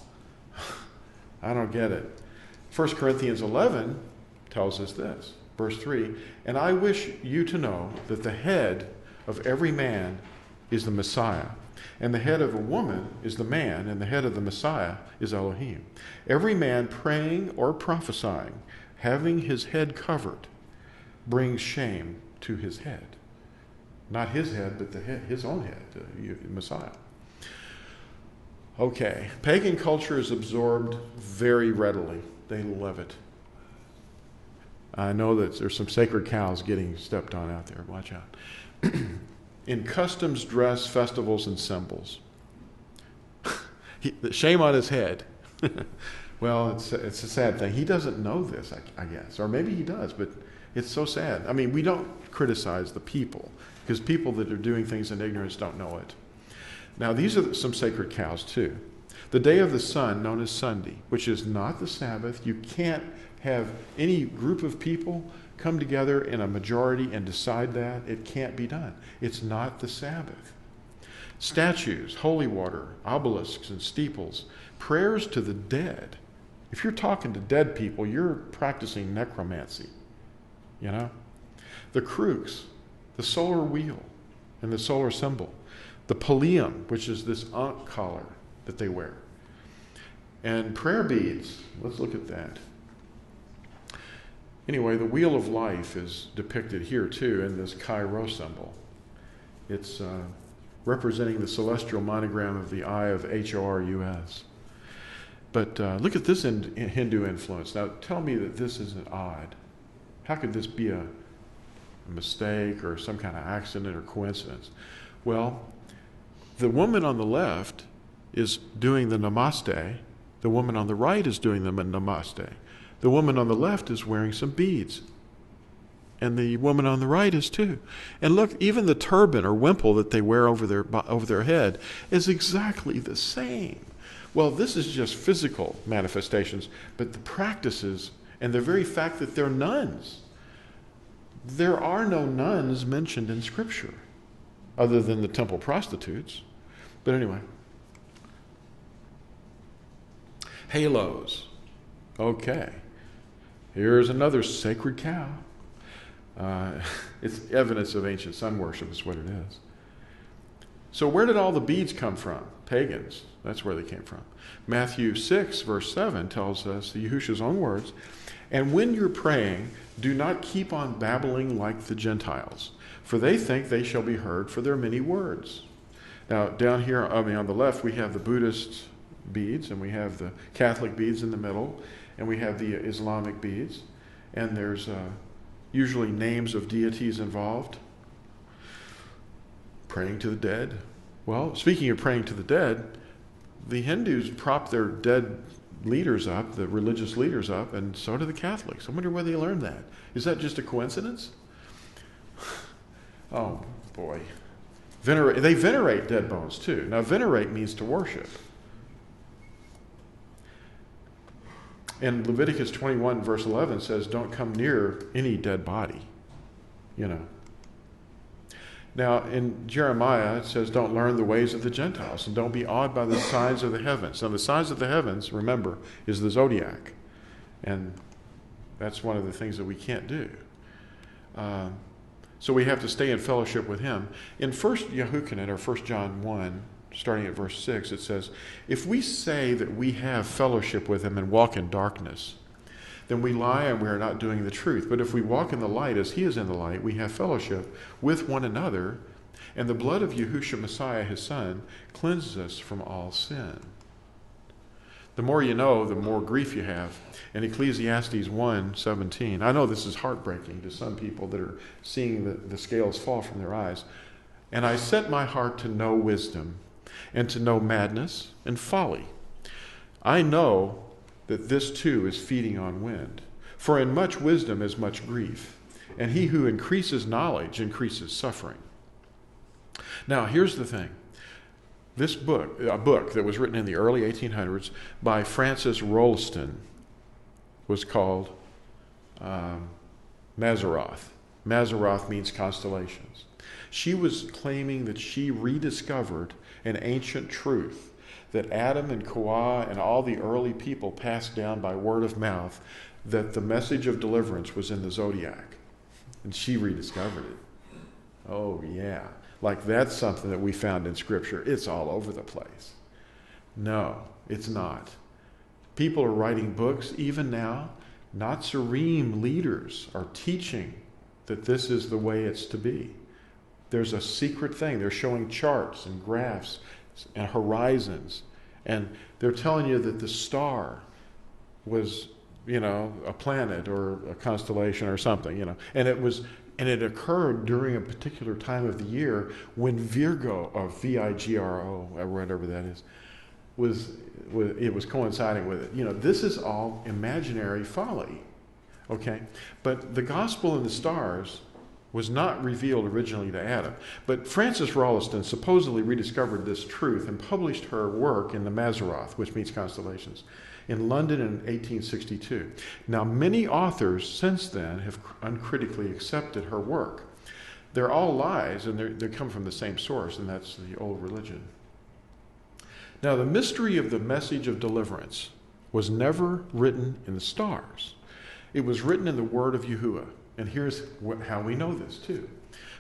I don't get it. 1 Corinthians 11 tells us this, verse 3, "And I wish you to know that the head of every man is the Messiah, and the head of a woman is the man, and the head of the Messiah is Elohim. Every man praying or prophesying, having his head covered, brings shame to his head." Not his head, but his own head, the Messiah. Okay, pagan culture is absorbed very readily. They love it. I know that there's some sacred cows getting stepped on out there. Watch out. In customs, dress, festivals, and symbols. Shame on his head. Well, it's a sad thing. He doesn't know this, I guess. Or maybe he does, but it's so sad. I mean, we don't criticize the people, because people that are doing things in ignorance don't know it. Now, these are some sacred cows, too. The day of the sun, known as Sunday, which is not the Sabbath. You can't have any group of people come together in a majority and decide that. It can't be done. It's not the Sabbath. Statues, holy water, obelisks, and steeples, prayers to the dead. If you're talking to dead people, you're practicing necromancy, The crux, the solar wheel, and the solar symbol. The pallium, which is this ankh collar that they wear. And prayer beads. Let's look at that. Anyway, the wheel of life is depicted here too in this Chi-Rho symbol. It's representing the celestial monogram of the eye of Horus. But look at this Hindu influence. Now tell me that this isn't odd. How could this be a mistake or some kind of accident or coincidence? Well, the woman on the left is doing the namaste. The woman on the right is doing the namaste. The woman on the left is wearing some beads. And the woman on the right is too. And look, even the turban or wimple that they wear over their head is exactly the same. Well, this is just physical manifestations, but the practices and the very fact that they're nuns. There are no nuns mentioned in Scripture other than the temple prostitutes. But anyway. Halos. Okay. Here's another sacred cow. It's evidence of ancient sun worship is what it is. So where did all the beads come from? Pagans. That's where they came from. Matthew 6, verse 7 tells us, Yahushua's own words, "And when you're praying, do not keep on babbling like the Gentiles, for they think they shall be heard for their many words." Now, down here, on the left, we have the Buddhist beads, and we have the Catholic beads in the middle, and we have the Islamic beads, and there's usually names of deities involved. Praying to the dead. Well, speaking of praying to the dead, the Hindus prop their dead leaders up, the religious leaders up, and so do the Catholics. I wonder where they learned that. Is that just a coincidence? Oh, boy. They venerate dead bones, too. Now, venerate means to worship. And Leviticus 21, verse 11 says, don't come near any dead body, Now, in Jeremiah, it says, don't learn the ways of the Gentiles, and don't be awed by the signs of the heavens. Now, the signs of the heavens, remember, is the Zodiac. And that's one of the things that we can't do. So we have to stay in fellowship with him. In 1 Yahuah, or 1 John 1, starting at verse 6, it says, if we say that we have fellowship with him and walk in darkness, then we lie and we are not doing the truth. But if we walk in the light as he is in the light, we have fellowship with one another, and the blood of Yahushua Messiah, his son, cleanses us from all sin. The more you know, the more grief you have. In Ecclesiastes 1:17, I know this is heartbreaking to some people that are seeing the scales fall from their eyes. And I set my heart to know wisdom and to know madness and folly. I know that this too is feeding on wind. For in much wisdom is much grief, and he who increases knowledge increases suffering. Now, here's the thing. This book, a book that was written in the early 1800s by Frances Rolleston, was called Mazzaroth. Mazzaroth means constellations. She was claiming that she rediscovered an ancient truth that Adam and Yahuah and all the early people passed down by word of mouth, that the message of deliverance was in the Zodiac. And she rediscovered it. Oh, yeah. Like that's something that we found in Scripture. It's all over the place. No, it's not. People are writing books, even now. Nazarene leaders are teaching that this is the way it's to be. There's a secret thing. They're showing charts and graphs and horizons. And they're telling you that the star was, a planet or a constellation or something, And it occurred during a particular time of the year when Virgo, or Vigro, or whatever that is, it was coinciding with it. This is all imaginary folly, okay? But the gospel in the stars was not revealed originally to Adam. But Frances Rolleston supposedly rediscovered this truth and published her work in the Mazzaroth, which means constellations, in London in 1862. Now, many authors since then have uncritically accepted her work. They're all lies, and they come from the same source, and that's the old religion. Now, the mystery of the message of deliverance was never written in the stars. It was written in the word of Yahuah. And here's how we know this, too.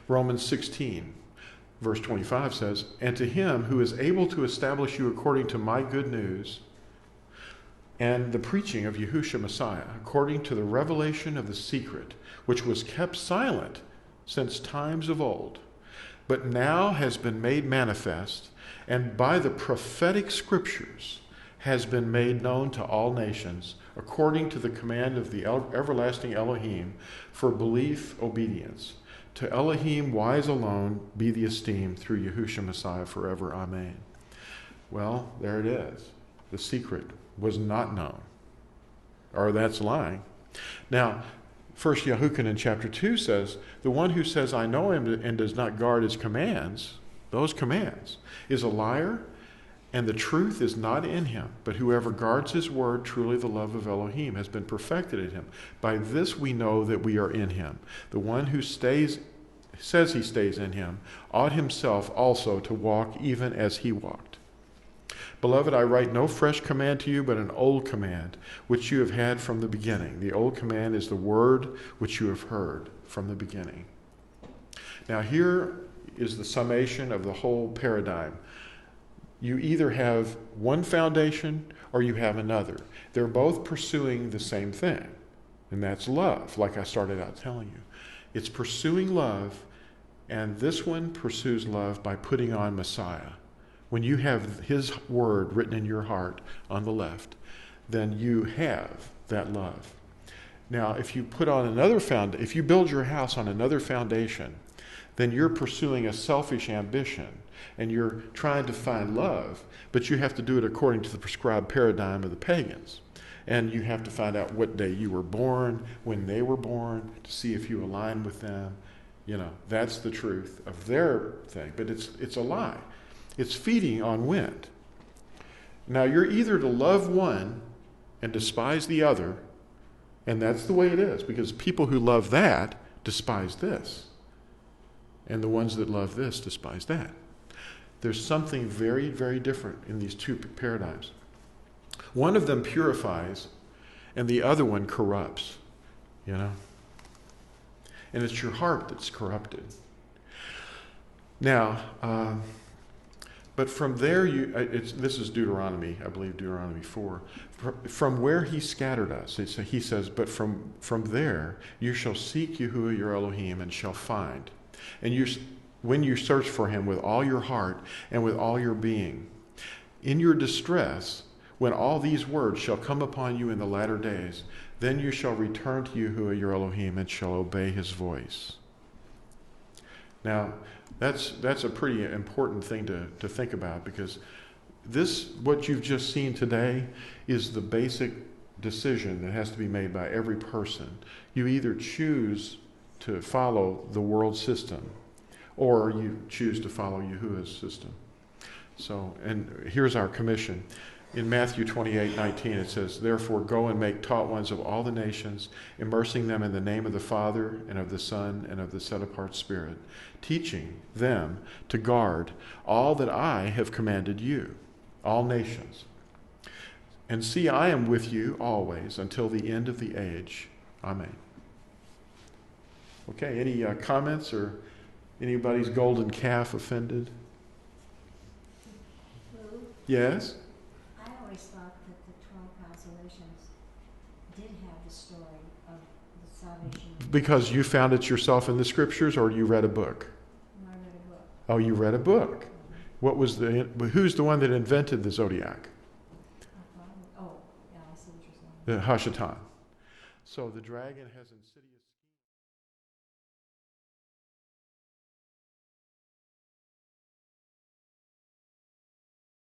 Romans 16, verse 25 says, "And to him who is able to establish you according to my good news and the preaching of Yahushua Messiah, according to the revelation of the secret, which was kept silent since times of old, but now has been made manifest, and by the prophetic scriptures has been made known to all nations, according to the command of the everlasting Elohim, for belief, obedience. To Elohim, wise alone, be the esteem through Yahushua Messiah forever. Amen." Well, there it is. The secret was not known. Or that's lying. Now, 1 Yahuah in chapter 2 says, "The one who says, 'I know him,' and does not guard his commands," those commands, "is a liar, and the truth is not in him. But whoever guards his word, truly the love of Elohim has been perfected in him. By this we know that we are in him. The one who says he stays in him ought himself also to walk even as he walked. Beloved, I write no fresh command to you, but an old command, which you have had from the beginning. The old command is the word which you have heard from the beginning." Now here is the summation of the whole paradigm. You either have one foundation or you have another. They're both pursuing the same thing, and that's love, like I started out telling you. It's pursuing love, and this one pursues love by putting on Messiah. When you have his word written in your heart on the left, then you have that love. Now, if you put on if you build your house on another foundation, then you're pursuing a selfish ambition, and you're trying to find love, but you have to do it according to the prescribed paradigm of the pagans. And you have to find out what day you were born, when they were born, to see if you align with them. That's the truth of their thing, but it's a lie. It's feeding on wind. Now, you're either to love one and despise the other, and that's the way it is, because people who love that despise this, and the ones that love this despise that. There's something very, very different in these two paradigms. One of them purifies, and the other one corrupts, And it's your heart that's corrupted. Now, but from there, this is Deuteronomy, I believe Deuteronomy 4. From where he scattered us, he says, "But from there you shall seek Yahuah your Elohim and shall find. And when you search for him with all your heart and with all your being, in your distress, when all these words shall come upon you in the latter days, then you shall return to Yahuah your Elohim and shall obey his voice. Now, that's a pretty important thing to think about, because what you've just seen today is the basic decision that has to be made by every person. You either choose to follow the world system, or you choose to follow Yahuah's system. So, and here's our commission. In Matthew 28:19, it says, "Therefore go and make taught ones of all the nations, immersing them in the name of the Father, and of the Son, and of the set-apart Spirit, teaching them to guard all that I have commanded you, all nations. And see, I am with you always until the end of the age. Amen." Okay, any comments, or anybody's golden calf offended? Lou? Yes? I always thought that the 12 constellations did have the story of the salvation. Because you found it yourself in the scriptures, or you read a book? I read a book. Oh, you read a book. Who's the one that invented the Zodiac? Oh, yeah, I see what you're saying. The Hashatan. So the dragon has insidious